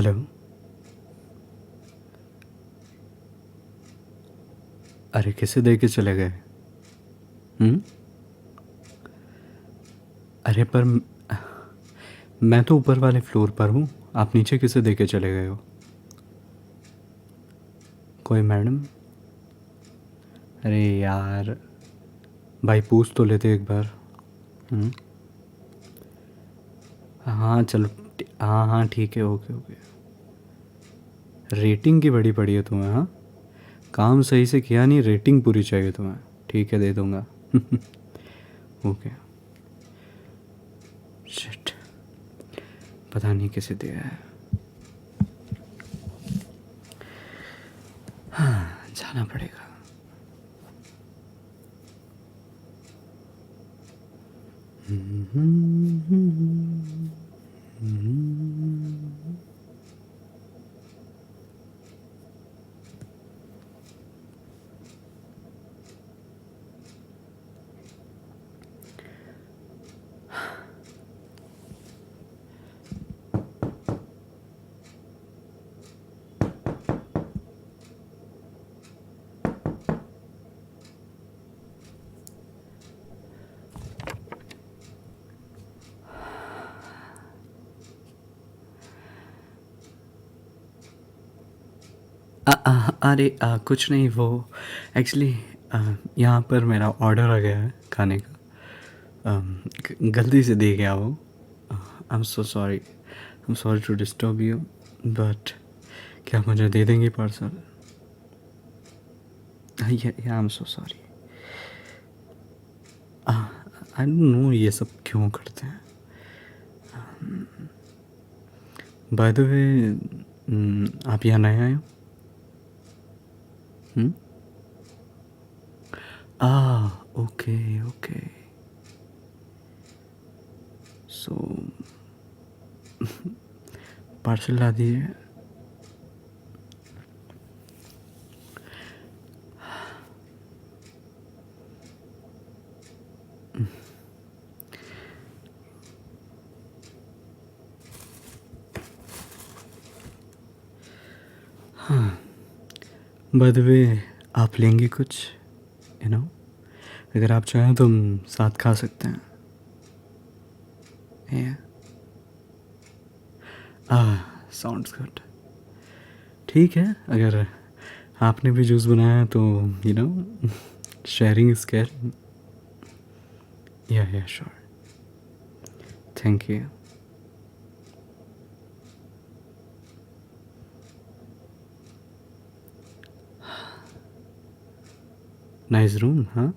Hello. अरे किसे दे के चले गए? हम्म। अरे पर मैं तो ऊपर वाले फ्लोर पर हूँ, आप नीचे किसे दे के चले गए हो? कोई मैडम? अरे यार, भाई पूछ तो लेते एक बार। हम्म। हाँ चलो, हाँ हाँ ठीक है, ओके ओके। रेटिंग की बड़ी पड़ी है तुम्हें, हाँ? काम सही से किया नहीं, रेटिंग पूरी चाहिए तुम्हें। ठीक है, दे दूँगा। ओके। शिट, पता नहीं किसे दिया है। हाँ, जाना पड़ेगा। अरे कुछ नहीं, वो एक्चुअली यहाँ पर मेरा ऑर्डर आ गया है खाने का। गलती से दे गया वो। I am so sorry, I am sorry to disturb you, but क्या मुझे दे देंगे पार्सल? या I am so sorry. I don't know ये सब क्यों करते हैं। बाय द वे, आप यहाँ नए आए हो? Okay okay. सो पार्सल ला दीजिए। बाय द वे, आप लेंगे कुछ? यू नो, अगर आप चाहें तो हम साथ खा सकते हैं। Yeah. Sounds good. ठीक है, अगर आपने भी जूस बनाया है तो you know, sharing is caring. Yeah sure, thank you. Nice room, हाँ?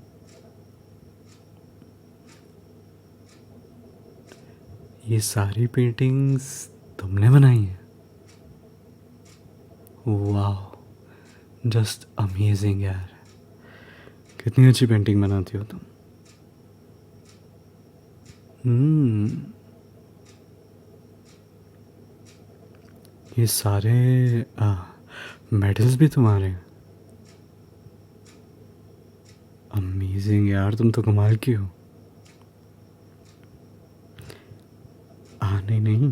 ये सारी पेंटिंग्स तुमने बनाई हैं? वाह, जस्ट अमेजिंग यार। कितनी अच्छी पेंटिंग बनाती हो तुम। ये सारे मेडल्स भी तुम्हारे हैं? अमेजिंग यार, तुम तो कमाल की हो। नहीं नहीं,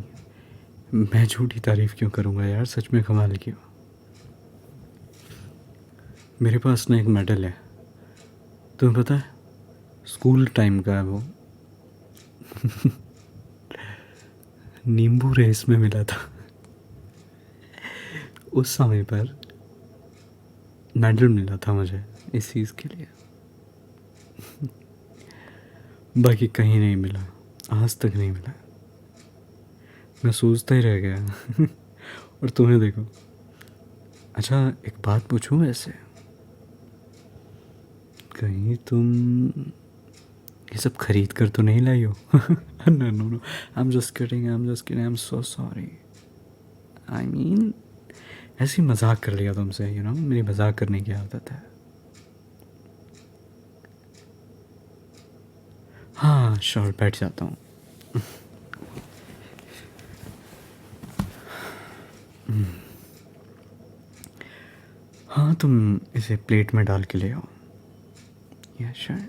मैं झूठी तारीफ क्यों करूँगा यार, सच में कमाल की हो। मेरे पास ना एक मेडल है, तुम्हें पता है? स्कूल टाइम का है वो। नींबू रेस में मिला था। उस समय पर मेडल मिला था मुझे इस चीज़ के लिए। बाकी कहीं नहीं मिला, आज तक नहीं मिला। मैं सोचता ही रह गया। और तुम्हें देखो। अच्छा, एक बात पूछूं वैसे, कहीं तुम ये सब खरीद कर तो नहीं लाई हो? No no no, I am just kidding, I am just kidding, I am so sorry. I mean, ऐसे ही मजाक कर लिया तुमसे, यू नो, मेरी मजाक करने की आदत है। हाँ श्योर, बैठ जाता हूँ। हाँ, तुम इसे प्लेट में डाल के ले आओ। या श्योर।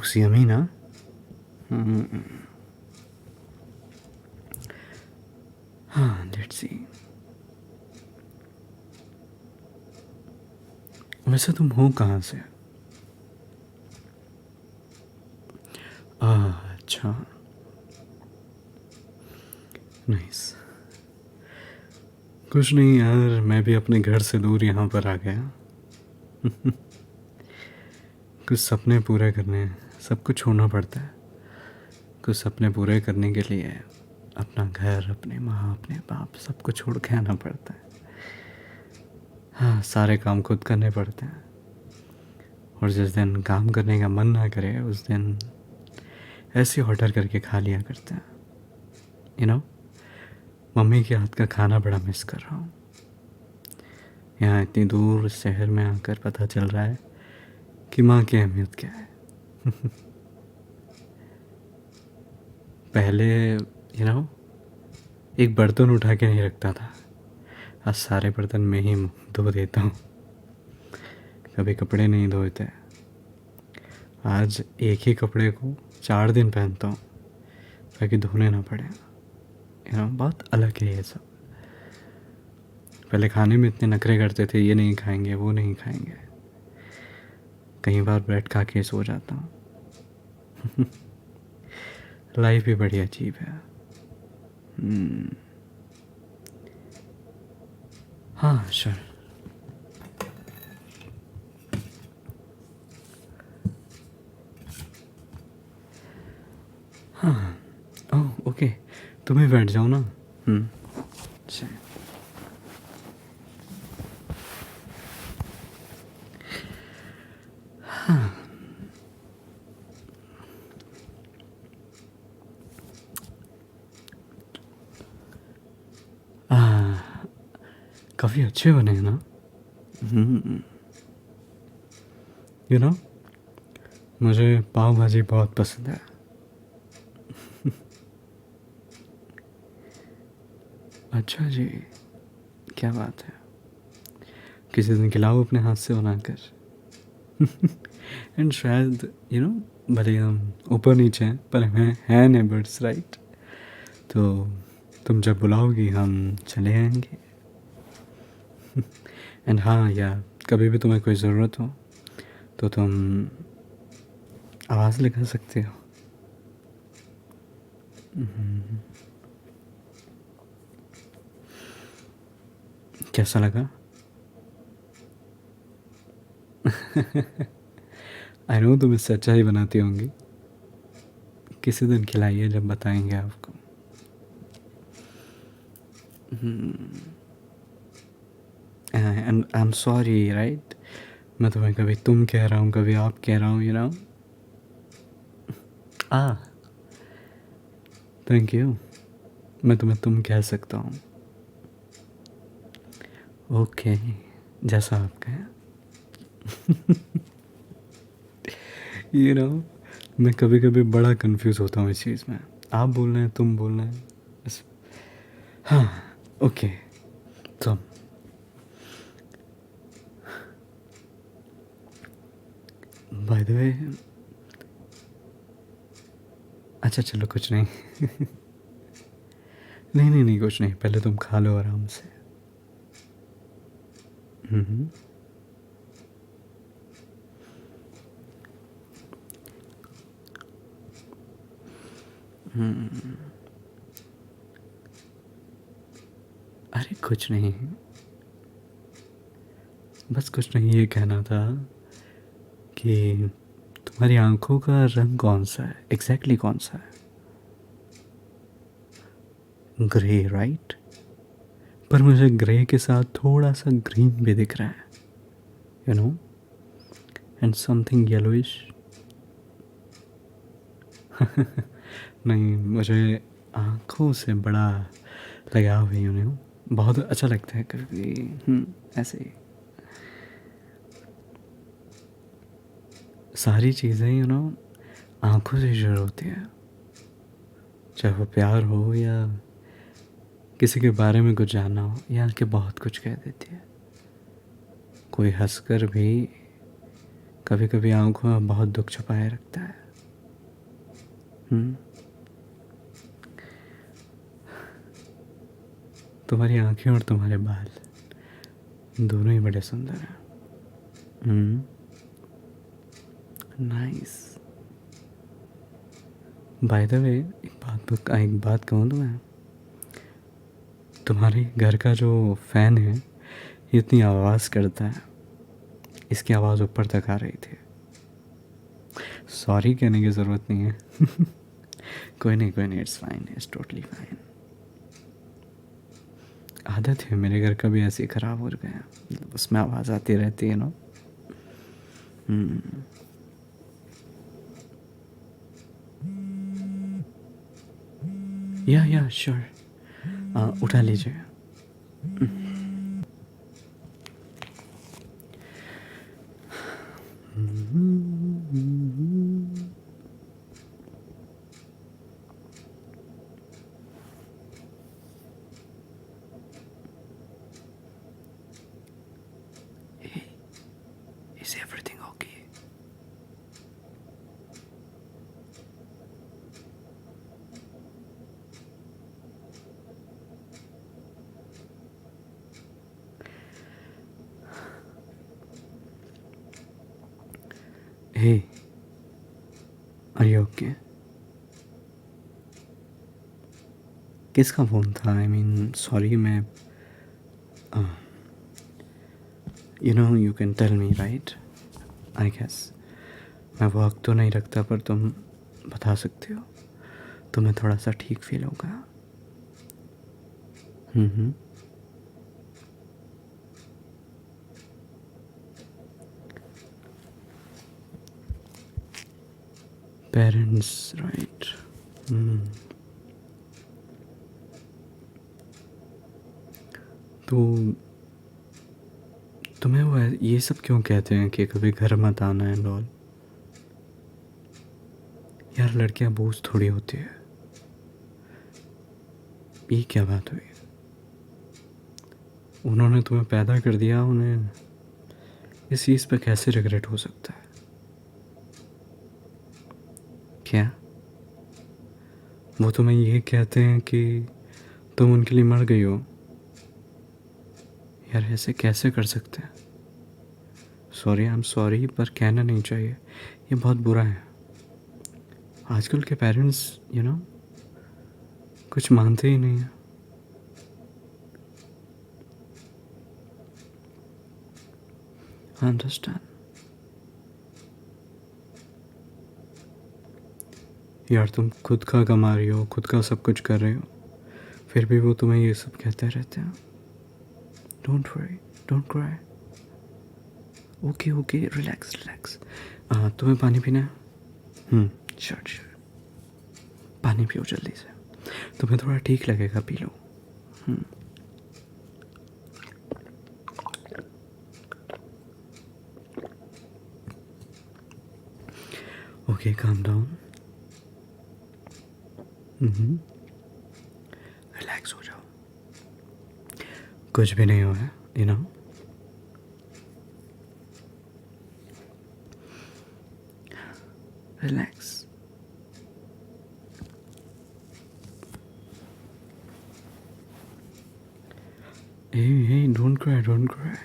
looks yummy ना. Hmm. हाँ, let's see. वैसे तुम हो कहाँ से? अच्छा. नाइस. कुछ नहीं यार, मैं भी अपने घर से दूर यहाँ पर आ गया. कुछ सपने पूरे करने हैं, सब कुछ छोड़ना पड़ता है. कुछ सपने पूरे करने के लिए अपना घर, अपने माँ, अपने बाप, सब कुछ छोड़ के आना पड़ता है. हाँ, सारे काम खुद करने पड़ते हैं. और जिस दिन काम करने का मन ना करे उस दिन ऐसे ऑर्डर करके खा लिया करते हैं. यू नो, मम्मी के हाथ का खाना बड़ा मिस कर रहा हूँ. यहाँ इतनी दूर शहर में आकर पता चल रहा है कि माँ की अहमियत क्या है. पहले एक बर्तन उठा के नहीं रखता था. आज सारे बर्तन मैं ही धो देता हूँ. कभी कपड़े नहीं धोते. आज एक ही कपड़े को 4 दिन पहनता हूँ ताकि धोने ना पड़े. बहुत अलग है ये सब. पहले खाने में इतने नखरे करते थे, ये नहीं खाएंगे, वो नहीं खाएंगे. कई बार ब्रेड खा के सो जाता हूँ. लाइफ भी बड़ी अजीब है. हाँ श्योर. हाँ. ओह ओके, तुम्हें बैठ जाओ ना. अच्छा. हाँ. काफ़ी अच्छे बने हैं ना. मुझे पाव भाजी बहुत पसंद है. अच्छा जी, क्या बात है. किसी दिन खिलाओ अपने हाथ से बनाकर. एंड शायद भले हम ऊपर नीचे हैं पर हैं नेबर्स राइट. तो तुम जब बुलाओगी हम चले आएंगे. एंड हाँ यार, कभी भी तुम्हें कोई ज़रूरत हो तो तुम आवाज़ लगा सकते हो. कैसा लगा? आई नो तुम इससे अच्छा ही बनाती होंगी. किसी दिन खिलाइए, जब बताएंगे आपको. And I am sorry right. मैं तुम्हें कभी तुम कह रहा हूँ, कभी आप कह रहा हूँ. Thank you. मैं तुम्हें तुम कह सकता हूँ. ओके, जैसा आप कहें. मैं कभी कभी बड़ा कंफ्यूज होता हूँ इस चीज़ में. आप बोल रहे हैं, तुम बोल रहे हैं. हाँ ओके. तो बाय द वे, अच्छा चलो कुछ नहीं. नहीं कुछ नहीं. पहले तुम खा लो आराम से. अरे कुछ नहीं, बस कुछ नहीं. ये कहना था कि तुम्हारी आंखों का रंग कौन सा है, एग्जैक्टली कौन सा है? Grey right. पर मुझे ग्रे के साथ थोड़ा सा ग्रीन भी दिख रहा है. And something yellowish. नहीं, मुझे आँखों से बड़ा लगाव है. बहुत अच्छा लगता है कभी ऐसे ही. सारी चीज़ें आँखों से शुरू होती है. चाहे वो प्यार हो या किसी के बारे में कुछ जानना हो, या कि बहुत कुछ कह देती है. कोई हंसकर भी कभी कभी आँखों में बहुत दुख छुपाए रखता है. हम्म, तुम्हारी आंखें और तुम्हारे बाल दोनों ही बड़े सुंदर हैं। नाइस। बाय द वे, एक बात कहूँ तो मैं, तुम्हारे घर का जो फ़ैन है ये इतनी आवाज़ करता है, इसकी आवाज़ ऊपर तक आ रही थी। सॉरी कहने की ज़रूरत नहीं है। कोई नहीं, it's fine, it's totally fine. आदत है, मेरे घर का भी ऐसे ही ख़राब हो गया, उसमें आवाज़ आती रहती है ना। या श्योर, उठा लीजिए। Is everything okay? Hey, are you okay? किसका फ़ोन था? आई मीन सॉरी, मैं you can tell me right, I guess. मैं वक्त तो नहीं रखता, पर तुम बता सकते हो, तुम्हें थोड़ा सा ठीक फील होगा। Parents, right. तो तुम्हें वो ये सब क्यों कहते हैं कि कभी घर मत आना एंड ऑल? यार, लड़कियां बोझ थोड़ी होती है। ये क्या बात हुई? उन्होंने तुम्हें पैदा कर दिया, उन्हें इस चीज़ पे कैसे रिग्रेट हो सकता है? क्या वो तुम्हें ये कहते हैं कि तुम उनके लिए मर गई हो? यार, ऐसे कैसे कर सकते हैं? सॉरी, आई एम सॉरी, पर कहना नहीं चाहिए, ये बहुत बुरा है। आजकल के पेरेंट्स कुछ मानते ही नहीं हैं। I understand. यार, तुम खुद का कमा रही हो, खुद का सब कुछ कर रहे हो, फिर भी वो तुम्हें ये सब कहते रहते हैं। Don't worry, don't cry. Okay, relax. तुम्हें पानी पीना है? श्योर। पानी पियो जल्दी से, तुम्हें थोड़ा ठीक लगेगा, पी लो। Okay, calm down. रिलैक्स हो जाओ, कुछ भी नहीं हुआ है, रिलैक्स। Hey, don't cry.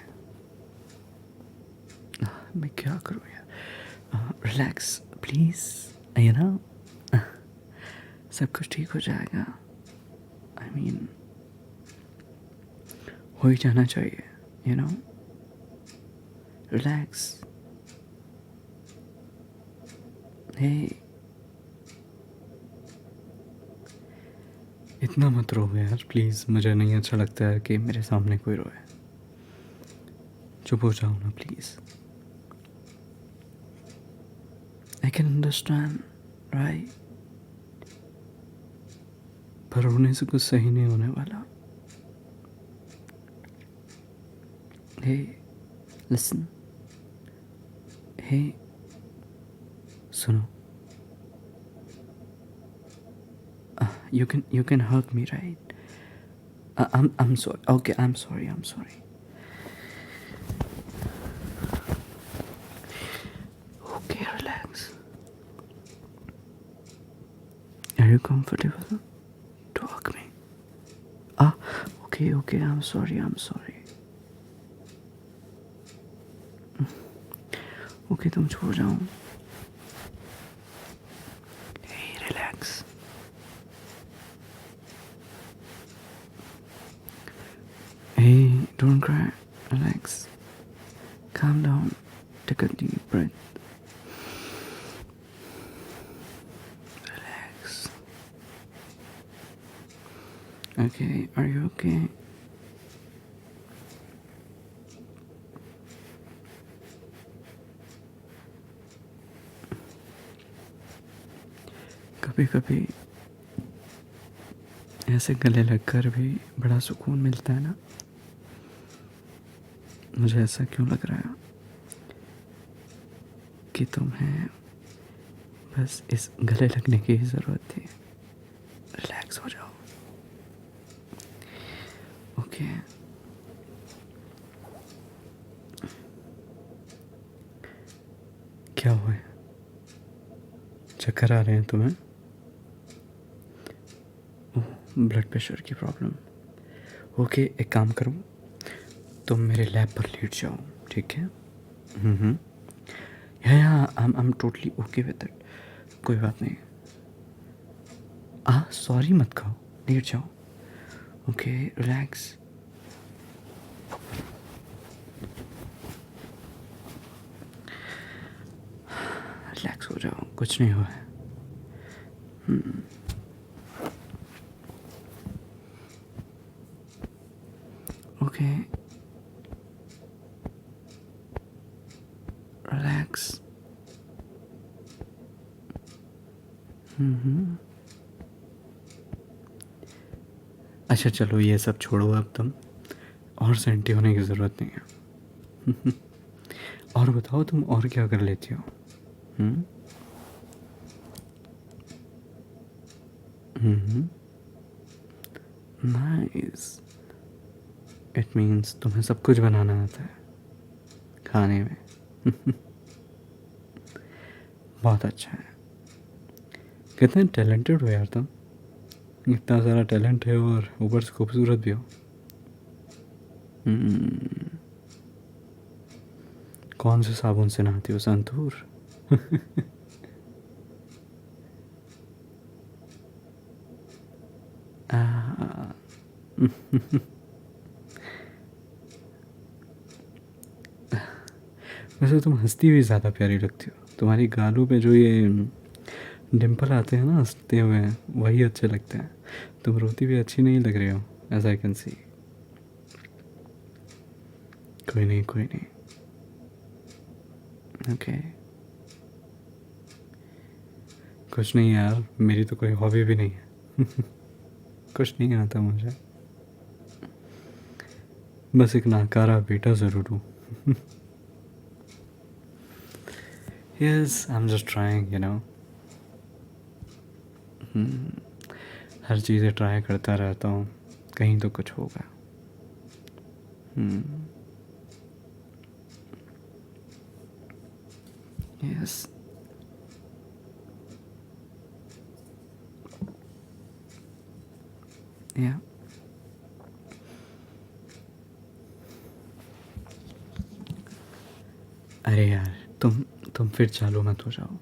मैं क्या करूँ यार? रिलैक्स प्लीज़, सब कुछ ठीक हो जाएगा। आई मीन, हो ही जाना चाहिए, रिलैक्स। हे, इतना मत रो यार, प्लीज़। मुझे नहीं अच्छा लगता है कि मेरे सामने कोई रोए। चुप हो जाओ ना please. I can understand, right, पर रोने से कुछ सही नहीं होने वाला। हे, लिसन। हे, सुनो। You can hug me, right? I'm sorry. Okay, I'm sorry. Okay, relax. Are you comfortable to hug me? Ah, okay, okay. I'm sorry. I'm sorry. Okay, तुम छो जाओ. Hey, relax. Hey, don't cry. Relax. Calm down. Take a deep breath. Relax. Okay, are you okay? कभी कभी ऐसे गले लगकर भी बड़ा सुकून मिलता है ना. मुझे ऐसा क्यों लग रहा है कि तुम्हें बस इस गले लगने की ही ज़रूरत थी. रिलैक्स हो जाओ. ओके. क्या हुआ है? चक्कर आ रहे हैं तुम्हें? ब्लड प्रेशर की प्रॉब्लम. ओके, एक काम करो, तुम मेरे लैब पर लेट जाओ. ठीक है. या I am totally okay with it. कोई बात नहीं. सॉरी मत कहो. लेट जाओ. Okay, relax. रिलैक्स हो जाओ. कुछ नहीं हुआ है. Okay, relax. अच्छा चलो, ये सब छोड़ो अब तुम. और सेंटी होने की ज़रूरत नहीं है. और बताओ, तुम और क्या कर लेती हो? नाइस. इट मीन्स तुम्हें सब कुछ बनाना आता है खाने में. बहुत अच्छा है. कितने टैलेंटेड हो यार तुम. इतना सारा टैलेंट है और ऊपर से खूबसूरत भी हो. कौन से साबुन से नहाती हो? संतूर? वैसे तुम हंसती हुई ज़्यादा प्यारी लगती हो. तुम्हारी गालों पे जो ये डिम्पल आते हैं ना हंसते हुए, वही अच्छे लगते हैं. तुम रोती भी अच्छी नहीं लग रही हो, एज आई कैन सी. कोई नहीं, कोई नहीं. ओके. कुछ नहीं यार, मेरी तो कोई हॉबी भी नहीं है. कुछ नहीं आता मुझे. बस एक नाकारा बेटा ज़रूर हूँ. Yes, I am just trying, you know. हर चीज़ें ट्राई करता रहता हूँ. कहीं तो कुछ होगा. यस. या. अरे यार, तुम फिर चालू मत हो जाओ.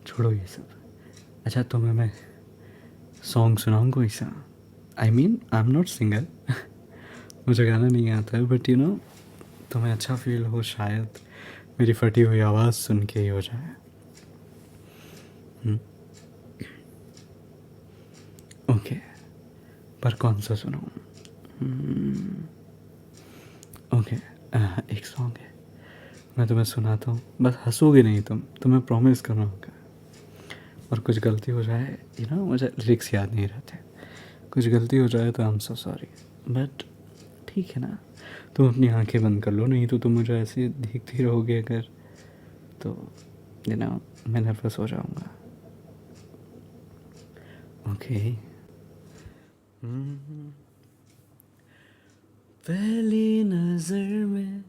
छोड़ो ये सब. अच्छा, तुम्हें मैं सॉन्ग सुनाऊँ कोई सा? I mean, I am not singer. मुझे गाना नहीं आता है, बट यू नो, तुम्हें अच्छा फील हो शायद मेरी फटी हुई आवाज़ सुन के ही हो जाए. ओके, पर कौन सा सुनाऊँ? ओके, एक सॉन्ग है, मैं तुम्हें सुनाता हूँ. बस हंसोगे नहीं तुम. तुम्हें प्रॉमिस करना होगा. और कुछ गलती हो जाए, यू नो, मुझे लिरिक्स याद नहीं रहते. कुछ गलती हो जाए तो आई एम सो सॉरी. बट ठीक है ना. तुम अपनी आंखें बंद कर लो, नहीं तो तुम मुझे ऐसे देखती रहोगे अगर, तो यू नो, मैं नर्वस हो जाऊँगा. ओके. पहली नज़र में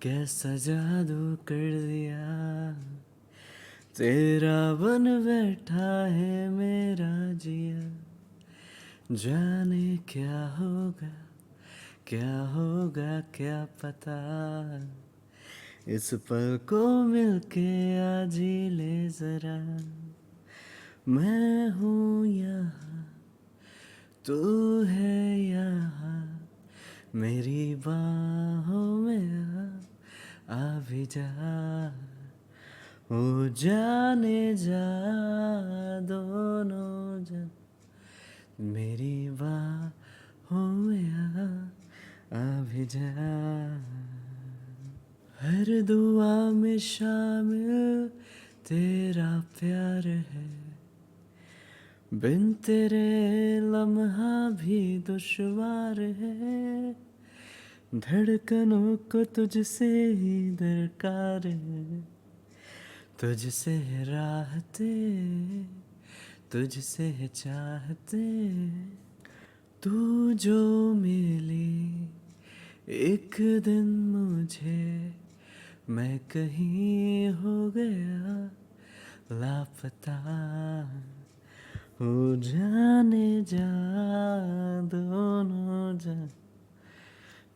कैसा जादू कर दिया, तेरा बन बैठा है मेरा जिया, जाने क्या होगा क्या पता। इस पल को मिलके आज ही ले जरा, मैं हूँ यहाँ तू है यहाँ, मेरी बाहों में आ भी जा, ओ जाने जा, दोनों जा, मेरी बाहों में आ भी जा। हर दुआ में शामिल तेरा प्यार है, बिन तेरे लम्हा भी दुश्वार है, धड़कनों को तुझसे ही दरकार है, तुझसे है राहते, तुझसे है चाहते। तू जो मिली एक दिन मुझे, मैं कहीं हो गया लापता, हो जाने जा, दोनों जा,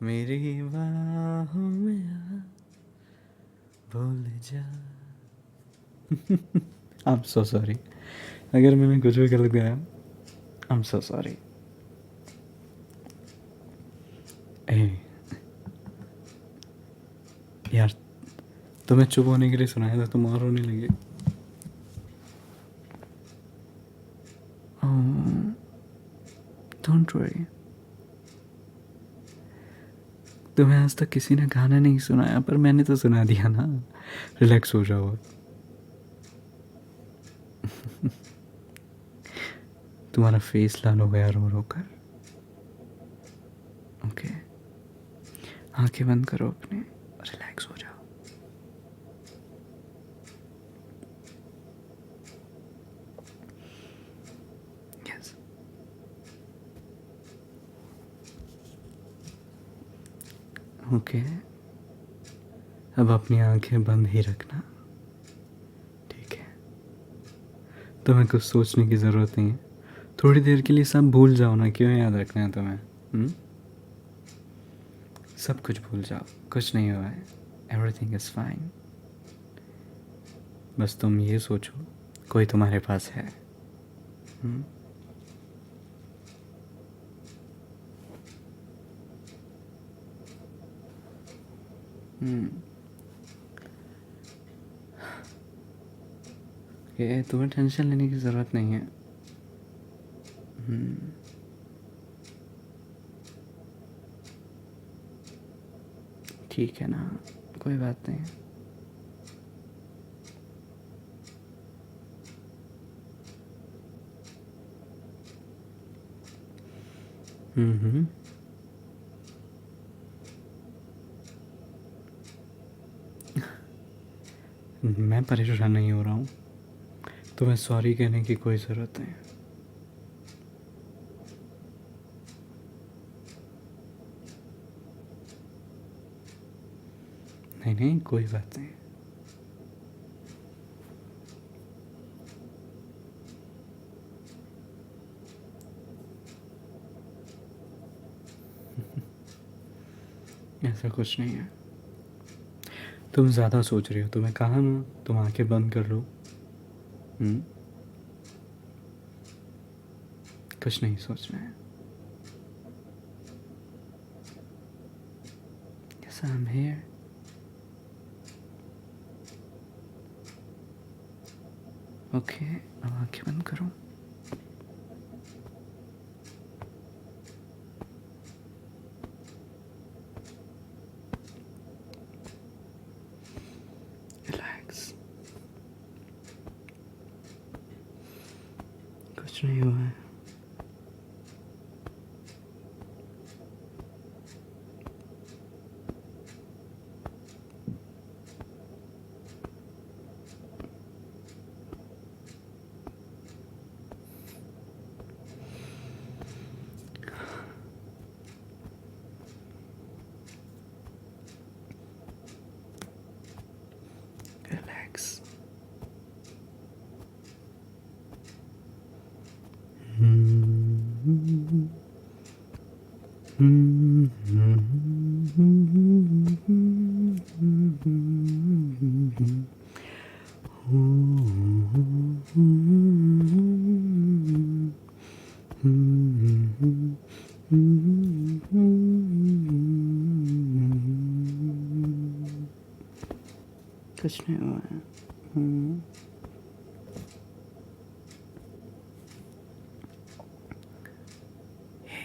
मेरी बाहों में आ, भूल जा। आई एम सो सॉरी, अगर मैंने कुछ भी गलत गाया आई एम सो सॉरी। ए यार, तुम्हें चुप होने के लिए सुनाया था, तुम और रोने लगे। डोंट वरी, तुम्हें आज तक किसी ने गाना नहीं सुनाया, पर मैंने तो सुना दिया ना। रिलैक्स हो जाओ। तुम्हारा फेस लाल हो गया रो रो कर। ओके, आंखें बंद करो अपने, रिलैक्स हो जाओ। यस, ओके, अब अपनी आंखें बंद ही रखना, ठीक है? तुम्हें कुछ सोचने की ज़रूरत नहीं है, थोड़ी देर के लिए सब भूल जाओ ना, क्यों याद रखना है तुम्हें? सब कुछ भूल जाओ, कुछ नहीं हुआ है, एवरीथिंग इज़ फाइन। बस तुम ये सोचो कोई तुम्हारे पास है। ये तुम्हें टेंशन लेने की ज़रूरत नहीं है। ठीक है ना, कोई बात नहीं। मैं परेशान नहीं हो रहा हूँ, तुम्हें सॉरी कहने की कोई ज़रूरत नहीं। नहीं नहीं, कोई बात नहीं। ऐसा कुछ नहीं है, तुम ज़्यादा सोच रही हो, तुम्हें कहा ना तुम आंखें बंद कर लो। कुछ नहीं सोचना है। Yes, I'm here. ओके, अब आंखें बंद करो। रिलैक्स, कुछ नहीं हुआ है। रिलैक्स, कुछ नहीं हुआ है। हे,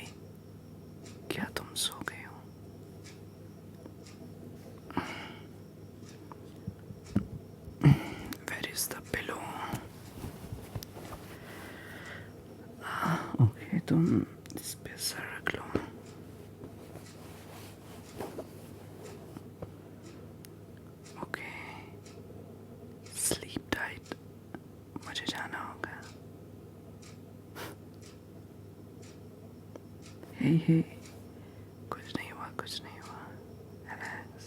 क्या तुम सो गए हो? Where is the pillow? Okay, तुम इस पे सर रख लो। ओके, स्लीप टाइट, मुझे जाना होगा। हे, कुछ नहीं हुआ, कुछ नहीं हुआ, रिलैक्स।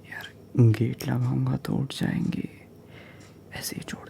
यार, गेट लगाऊंगा तो उठ जाएंगे, ऐसे ही छोड़